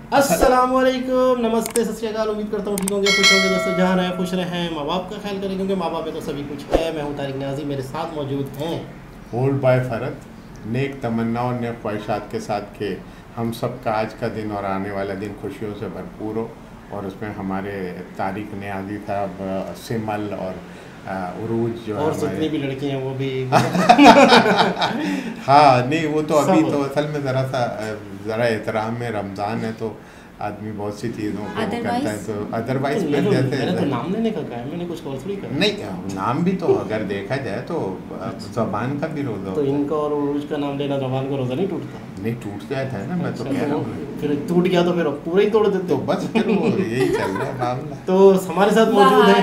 अस्सलामुअलैकुम, नमस्ते, सत श्री अकाल। उम्मीद करता हूँ ठीक होंगे, खुश होंगे दोस्तों। जहाँ रहें खुश रहें, माँ बाप का ख्याल करें क्योंकि माँ बाप में तो सभी कुछ है। मैं हूँ तारिक न्याजी, मेरे साथ मौजूद हैं ओल्ड बाय फरत। नेक तमन्नाओं और नेक ख्वाहिशात के साथ के हम सब का आज का दिन और आने वाला दिन खुशियों से भरपूर हो, और उसमें हमारे तारिक न्याजी साहब, सिमल और उरूज जो और जितनी भी लड़की हैं वो भी हाँ नहीं, वो तो अभी तो असल में ज़रा एहतराम में रमज़ान है तो आदमी बहुत सी चीज़ों को करता है, तो अदरवाइज मैंने तो नाम लेने का कहा है, मैंने कुछ और थोड़ी कहा। नहीं, नाम भी तो अगर देखा जाए तो ज़बान का भी रोज़ा तो इनका और उरूज का नाम लेना ज़बान का रोज़ा नहीं टूटता? नहीं, टूट जाता है ना, मैं तो कह रहा हूँ। फिर टूट गया तो फिर पूरा ही तोड़ देते तो बस फिर वो यही चल रहा है मामला। तो हमारे साथ मौजूद है।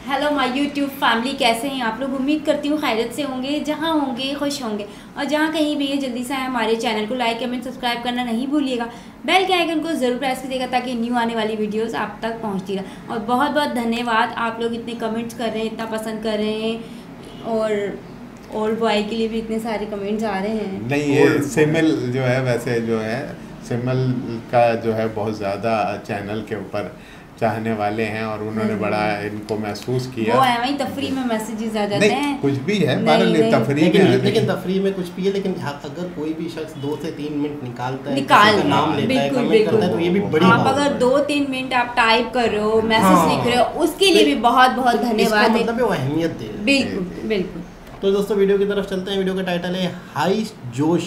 हेलो माय यूट्यूब फैमिली, कैसे हैं आप लोग? उम्मीद करती हूँ खैरियत से होंगे, जहाँ होंगे खुश होंगे, और जहाँ कहीं भी है जल्दी से हमारे चैनल को लाइक कमेंट सब्सक्राइब करना नहीं भूलिएगा। बेल के आइकन को ज़रूर प्रेस कीजिएगा ताकि न्यू आने वाली वीडियोस आप तक पहुँचती रहे। और बहुत बहुत धन्यवाद, आप लोग इतने कमेंट्स कर रहे हैं, इतना पसंद कर रहे हैं, और ओल्ड बॉय के लिए भी इतने सारे कमेंट्स आ रहे हैं। नहीं, ये सिमल जो है, वैसे जो है सिमल का जो है बहुत ज़्यादा चैनल के ऊपर चाहने वाले हैं, और उन्होंने बड़ा इनको महसूस किया। वो है वही तफरीह में मैसेजेस आ जाते हैं, कुछ भी है तफरीह में, लेकिन तफरीह में कुछ भी है। लेकिन अगर कोई भी शख्स 2 से 3 मिनट निकालता है, नाम लेता है, कमेंट करता है, तो ये भी बड़ी आप अगर 2-3 मिनट आप टाइप कर रहे हो, मैसेज लिख रहे हो, उसके लिए भी बहुत बहुत धन्यवाद। मतलब वो अहमियत दे। बिल्कुल बिल्कुल। तो दोस्तों वीडियो की तरफ चलते हैं। वीडियो का टाइटल है हाई जोश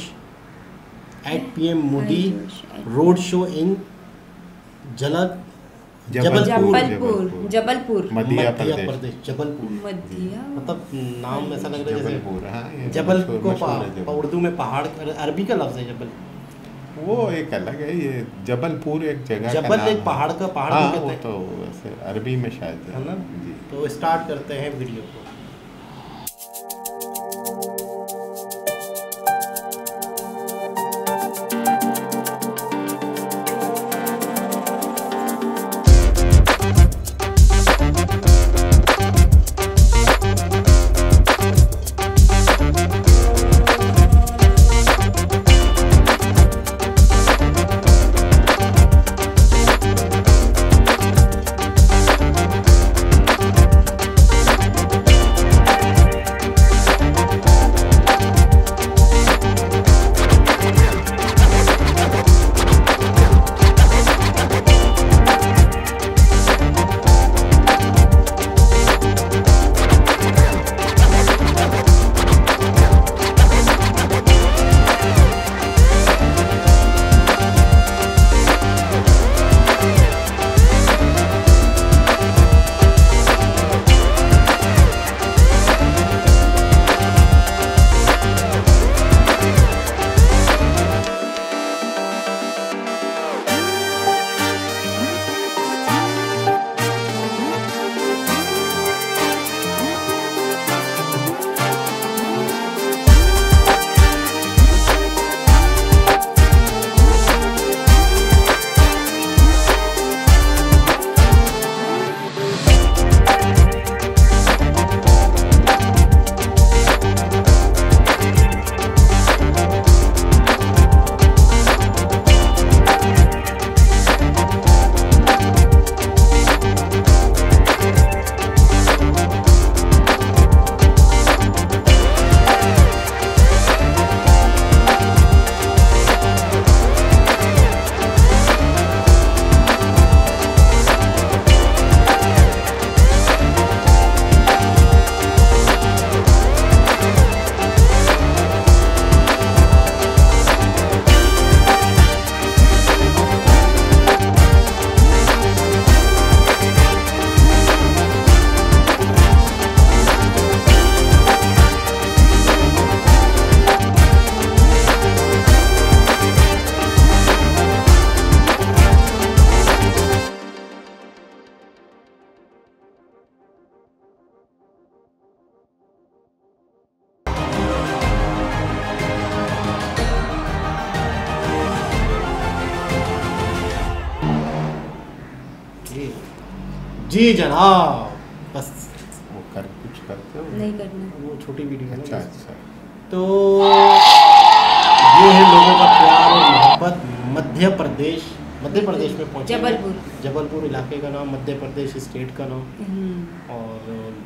at PM Modi road show in Jabalpur Madhya Pradesh. Jabalpur मतलब नाम ऐसा लग रहा है जैसे जबल को उर्दू में पहाड़, अरबी का लफ्ज़ है जबल। वो एक अलग है, ये जबलपुर एक जगह का जबल नाम एक पहाड़ का पहाड़ हाँ, कहते हैं, तो वैसे अरबी में शायद है ना। तो स्टार्ट करते हैं वीडियो को। जी जनाब, बस वो कुछ करते हो नहीं करना, वो छोटी वीडियो है। अच्छा। तो ये है लोगों का प्यार और मोहब्बत। मध्य प्रदेश मध्य प्रदेश में पहुँचे। जबलपुर इलाके का नाम, मध्य प्रदेश स्टेट का नाम, और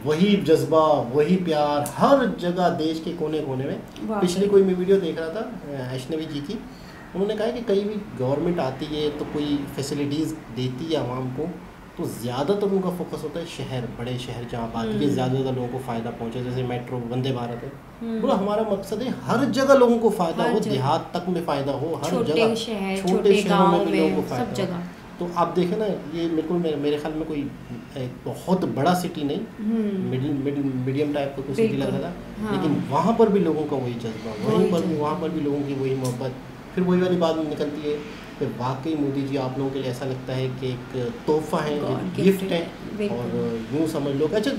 वही जज्बा, वही प्यार हर जगह देश के कोने कोने में। पिछली कोई मैं वीडियो देख रहा था वैष्णवी जी की, उन्होंने कहा कि कहीं भी गवर्नमेंट आती है तो कोई फैसिलिटीज़ देती है आवाम को, तो ज़्यादातर उनका फोकस होता है शहर, बड़े शहर जहाँ बाकी के ज़्यादा लोगों को फ़ायदा पहुँचे, जैसे मेट्रो, वंदे भारत है। पूरा हमारा मकसद है हर जगह लोगों को फ़ायदा हो, देहात तक में फ़ायदा हो, हर जगह छोटे शहरों में भी लोगों को फ़ायदा हो। तो आप देखें ना, ये बिल्कुल मेरे ख्याल में कोई एक बहुत बड़ा सिटी नहीं, मीडियम टाइप का कोई सिटी लग रहा था, लेकिन वहाँ पर भी लोगों का वही जज्बा, वहाँ पर भी लोगों की वही मोहब्बत। फिर वही वाली बात निकलती है कि वाकई मोदी जी आप लोगों के लिए ऐसा लगता है कि एक तोहफा है, गिफ्ट है, और यूँ समझ लो कि अच्छा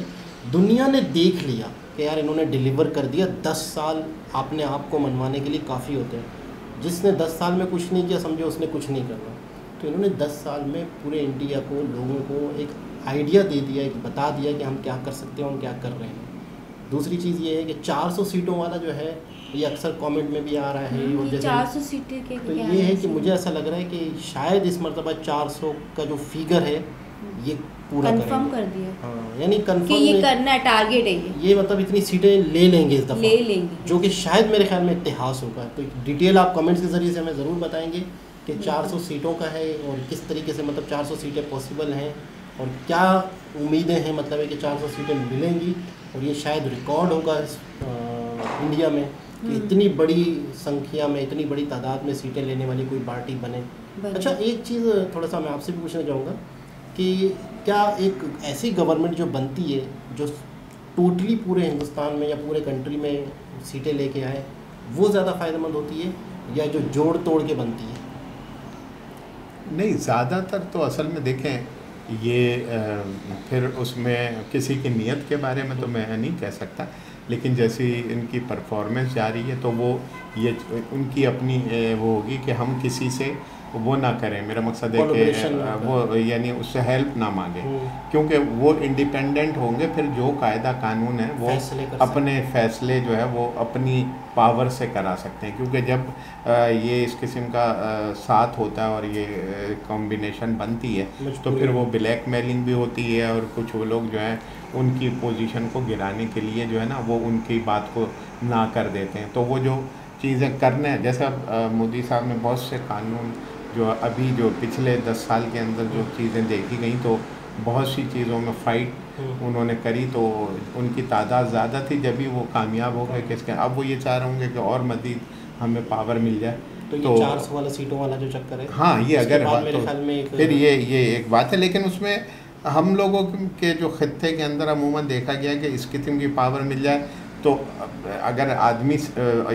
दुनिया ने देख लिया कि यार इन्होंने डिलीवर कर दिया। 10 साल अपने आप को मनवाने के लिए काफ़ी होते हैं। जिसने 10 साल में कुछ नहीं किया, समझो उसने कुछ नहीं करना। तो इन्होंने 10 साल में पूरे इंडिया को, लोगों को एक आइडिया दे दिया, एक बता दिया कि हम क्या कर सकते हैं, हम क्या कर रहे हैं। दूसरी चीज़ ये है कि 400 सीटों वाला जो है, ये अक्सर कमेंट में भी आ रहा है, और जैसे 400 सीटें के तो ये है कि मुझे ऐसा लग रहा है कि शायद इस मरतबा 400 का जो फिगर है ये पूरा कंफर्म कर दिया। हाँ, यानी कंफर्म कि ये करना है, टारगेट है ये मतलब इतनी सीटें ले लेंगे इस दफ़ा, ले लेंगे, जो कि शायद मेरे ख्याल में इतिहास होगा। तो डिटेल आप कमेंट्स के ज़रिए से हमें ज़रूर बताएंगे कि 400 सीटों का है और किस तरीके से मतलब 400 सीटें पॉसिबल हैं, और क्या उम्मीदें हैं, मतलब है कि 400 सीटें मिलेंगी, और ये शायद रिकॉर्ड होगा इंडिया में कि इतनी बड़ी संख्या में, इतनी बड़ी तादाद में सीटें लेने वाली कोई पार्टी बने। अच्छा, एक चीज़ थोड़ा सा मैं आपसे भी पूछना चाहूँगा कि क्या एक ऐसी गवर्नमेंट जो बनती है, जो टोटली पूरे हिंदुस्तान में या पूरे कंट्री में सीटें लेके आए, वो ज़्यादा फ़ायदेमंद होती है, या जो जोड़ तोड़ के बनती है? नहीं, ज़्यादातर तो असल में देखें ये फिर उसमें किसी की नीयत के बारे में तो मैं नहीं कह सकता, लेकिन जैसी इनकी परफॉर्मेंस जा रही है तो वो ये उनकी अपनी वो होगी कि हम किसी से वो ना करें। मेरा मकसद है कि वो यानी उससे हेल्प ना मांगे, क्योंकि वो इंडिपेंडेंट होंगे, फिर जो कायदा कानून है वो अपने फैसले जो है वो अपनी पावर से करा सकते हैं। क्योंकि जब ये इस किस्म का साथ होता है और ये कॉम्बिनेशन बनती है तो फिर वो ब्लैकमेलिंग भी होती है, और कुछ वो लोग जो है उनकी पोजीशन को गिराने के लिए जो है ना वो उनकी बात को ना कर देते हैं। तो वो जो चीज़ें करने, जैसे अब मोदी साहब ने बहुत से कानून जो अभी जो पिछले 10 साल के अंदर जो चीज़ें देखी गई, तो बहुत सी चीज़ों में फ़ाइट उन्होंने करी, तो उनकी तादाद ज़्यादा थी, जब भी वो कामयाब हो गए किसके। अब वो ये चाह रहे होंगे कि और मज़ीद हमें पावर मिल जाए। तो ये 400 वाला सीटों वाला जो चक्कर है, हाँ, ये अगर मेरे ख्याल में फिर ये एक बात है, लेकिन उसमें हम लोगों के जो खत्ते के अंदर अमूमन देखा गया कि इस किस्म की पावर मिल जाए तो अगर आदमी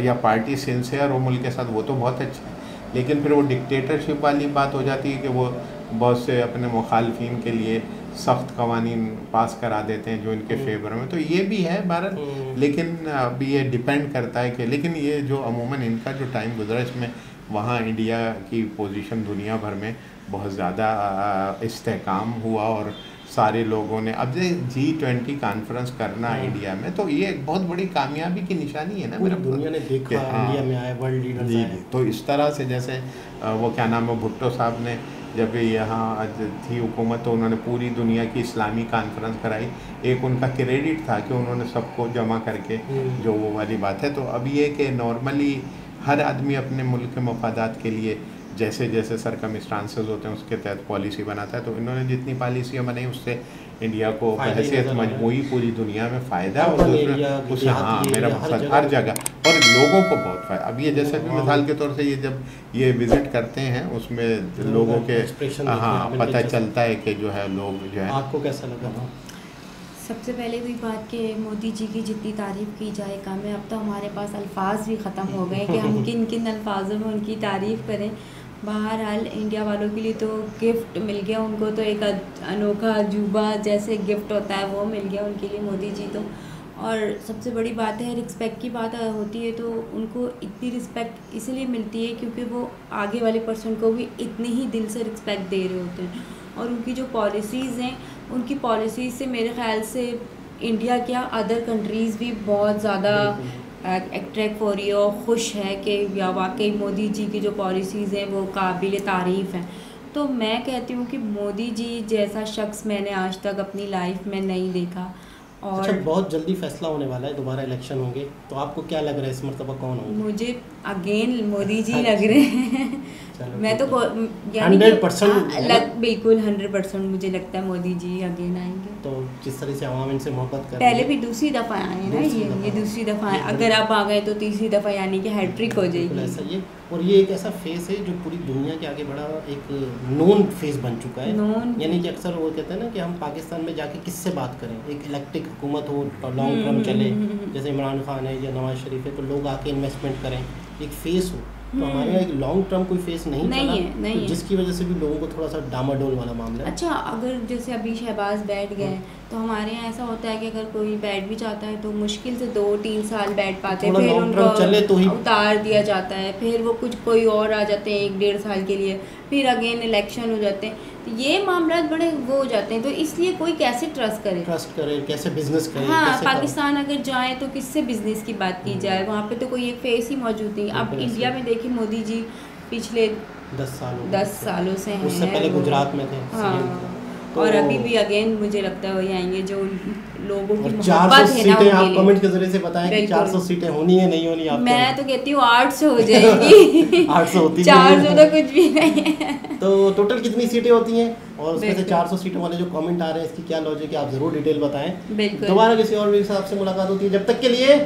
या पार्टी सिंसियर हो मुल्क के साथ वो तो बहुत अच्छा है, लेकिन फिर वो डिक्टेटरशिप वाली बात हो जाती है कि वो बहुत से अपने मुखालफिन के लिए सख्त कवानीन पास करा देते हैं जो इनके फेवर में। तो ये भी है भारत, लेकिन अभी ये डिपेंड करता है कि, लेकिन ये जो अमूमन इनका जो टाइम गुजरा इसमें वहाँ इंडिया की पोजीशन दुनिया भर में बहुत ज़्यादा इस्तेहकाम हुआ, और सारे लोगों ने अब G20 कॉन्फ्रेंस करना इंडिया में, तो ये एक बहुत बड़ी कामयाबी की निशानी है ना। मेरा दुनिया ने देखा इंडिया में आए, वर्ल्ड लीडर्स आए। तो इस तरह से जैसे वो क्या नाम है, भुट्टो साहब ने जब यहाँ थी हुकूमत तो उन्होंने पूरी दुनिया की इस्लामी कॉन्फ्रेंस कराई। एक उनका क्रेडिट था कि उन्होंने सबको जमा करके जो वो वाली बात है। तो अब ये कि नॉर्मली हर आदमी अपने मुल्क के मफादात के लिए जैसे जैसे सरकमस्टांसेस होते हैं उसके तहत पॉलिसी बनाता है। तो इन्होंने जितनी पॉलिसियाँ बनाई उससे इंडिया को बहैसियत मजमूई पूरी दुनिया में फ़ायदा, और दूसरा हाँ मेरा मकसद हर जगह और लोगों को बहुत फ़ायदा। अब ये जैसे भी मिसाल के तौर से ये जब ये विज़िट करते हैं उसमें लोगों के हाँ पता चलता है कि जो है लोग जो है। आपको कैसा लगा? सबसे पहले हुई बात कि मोदी जी की जितनी तारीफ़ की जाए कम है। अब तो हमारे पास अल्फाज भी ख़त्म हो गए कि हम किन किन अल्फाजों में उनकी तारीफ़ करें। बहरहाल इंडिया वालों के लिए तो गिफ्ट मिल गया, उनको तो एक अनोखा अजूबा जैसे गिफ्ट होता है वो मिल गया उनके लिए मोदी जी तो। और सबसे बड़ी बात है रिस्पेक्ट की बात होती है तो उनको इतनी रिस्पेक्ट इसलिए मिलती है क्योंकि वो आगे वाले पर्सन को भी इतनी ही दिल से रिस्पेक्ट दे रहे होते हैं। और उनकी जो पॉलिसीज़ हैं उनकी पॉलिसीज़ से मेरे ख़्याल से इंडिया क्या अदर कंट्रीज़ भी बहुत ज़्यादा अट्रैक्ट हो रही है और ख़ुश है कि या वाकई मोदी जी की जो पॉलिसीज़ हैं वो काबिल तारीफ़ हैं। तो मैं कहती हूँ कि मोदी जी जैसा शख्स मैंने आज तक अपनी लाइफ में नहीं देखा। और अच्छा, बहुत जल्दी फैसला होने वाला है, दोबारा इलेक्शन होंगे, तो आपको क्या लग रहा है इस मरतबा कौन होंगे? मुझे अगेन मोदी जी लग रहे हैं। मैं तो 100% बिल्कुल 100% मुझे लगता है मोदी जी अगेन आएंगे। तो जिस तरह से आवाम इनसे मोहब्बत कर पहले भी दूसरी दफ़ा आए हैं ना, ये दूसरी दफ़ा आए, अगर आप आ गए तो तीसरी दफ़ा यानी कि हैट्रिक हो जाएगी। ऐसा ये, और ये एक ऐसा फेस है जो पूरी दुनिया के आगे बड़ा एक नोन फेस बन चुका है। यानी कि अक्सर वो कहते हैं ना कि हम पाकिस्तान में जाके किससे बात करें, एक इलेक्टेड हुकूमत हो, लॉन्ग टर्म चले, जैसे इमरान खान है या नवाज शरीफ है, तो लोग आके इन्वेस्टमेंट करें, एक फेस हो। तो हमारे यहाँ एक लॉन्ग टर्म कोई फेस नहीं चला, तो जिसकी वजह से भी लोगों को थोड़ा सा डामाडोल वाला मामला है। अच्छा, अगर जैसे अभी शहबाज बैठ गए तो हमारे यहाँ ऐसा होता है कि अगर कोई बैठ भी जाता है तो मुश्किल से 2-3 साल बैठ पाते हैं, फिर उनको चले तो ही उतार दिया जाता है, फिर वो कुछ कोई और आ जाते हैं 1-1.5 साल के लिए, फिर अगेन इलेक्शन हो जाते हैं, तो ये मामला बड़े वो हो जाते हैं। तो इसलिए कोई कैसे ट्रस्ट करे, कैसे बिजनेस करे। हाँ, पाकिस्तान अगर जाए तो किससे बिजनेस की बात की जाए, वहाँ पे तो कोई एक फेस ही मौजूद नहीं। अब इंडिया में देखिए मोदी जी पिछले 10 सालों से हैं, उससे पहले गुजरात में थे। हाँ, तो और अभी भी अगेन मुझे लगता है वही आएंगे जो लोगों की 400 सीटें आप कमेंट के जरिए से बताएं कि 400 सीटें होनी है नहीं होनी। आप मैं तो कहती हूँ 800 हो जाएगी। 800 होती 400 तो कुछ भी नहीं है। तो टोटल कितनी सीटें होती हैं और उसमें से 400 सीटों वाले जो कमेंट आ रहे हैं इसकी क्या लॉजिक है, आप जरूर डिटेल बताएं। दोबारा किसी और वीडियो से आपसे मुलाकात होती है, जब तक के लिए